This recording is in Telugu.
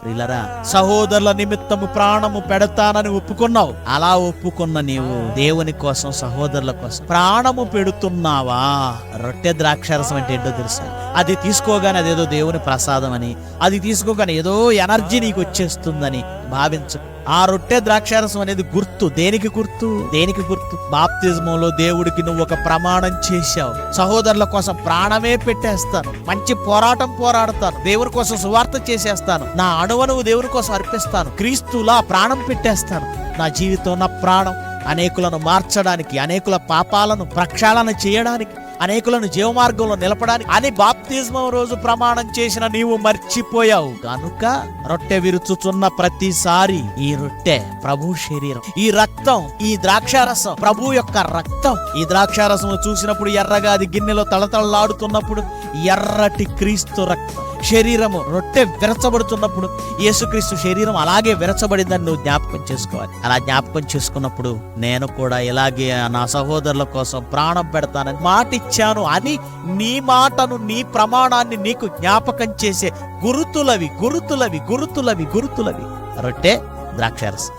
ప్రియులరా, సహోదరుల నిమిత్తము ప్రాణము పెడతానని ఒప్పుకున్నావు. అలా ఒప్పుకున్న నీవు దేవుని కోసం, సహోదరుల కోసం ప్రాణము పెడుతున్నావా? రొట్టె ద్రాక్షారసం అంటే ఏంటో తెలుసా? అది తీసుకోగానే అదేదో దేవుని ప్రసాదం అని, అది తీసుకోగానే ఏదో ఎనర్జీ నీకు వచ్చేస్తుందని భావించు. ఆ రొట్టె ద్రాక్షారసం అనేది గుర్తు. దేనికి గుర్తు? దేనికి గుర్తు? బాప్తిజంలో దేవుడికి నువ్వు ఒక ప్రమాణం చేశావు. సహోదరుల కోసం ప్రాణమే పెట్టేస్తాను, మంచి పోరాటం పోరాడతాను, దేవుని కోసం సువార్త చేసేస్తాను, నా అణువణువు దేవుని కోసం అర్పిస్తాను, క్రీస్తులా ప్రాణం పెట్టేస్తాను. నా జీవితం, నా ప్రాణం అనేకులను మార్చడానికి, అనేకుల పాపాలను ప్రక్షాళన చేయడానికి, అనేకులను జీవమార్గంలో నిలపడానికి అని బాప్తిజం రోజు ప్రమాణం చేసిన నీవు మర్చిపోయావు. కనుక రొట్టె విరుచుచున్న ప్రతిసారి ఈ రొట్టె ప్రభు శరీరం, ఈ రక్తం, ఈ ద్రాక్షారసం ప్రభు యొక్క రక్తం. ఈ ద్రాక్షారసం చూసినప్పుడు ఎర్రగా అది గిన్నెలో తళతళలాడుతున్నప్పుడు ఎర్రటి క్రీస్తు రక్తం. శరీరము రొట్టె విరచబడుతున్నప్పుడు యేసుక్రీస్తు శరీరం అలాగే విరచబడిందని నువ్వు జ్ఞాపకం చేసుకోవాలి. అలా జ్ఞాపకం చేసుకున్నప్పుడు నేను కూడా ఇలాగే నా సహోదరుల కోసం ప్రాణం పెడతానని మాట ఇచ్చాను అని నీ మాటను, నీ ప్రమాణాన్ని నీకు జ్ఞాపకం చేసే గురుతులవి రొట్టె ద్రాక్షారసం.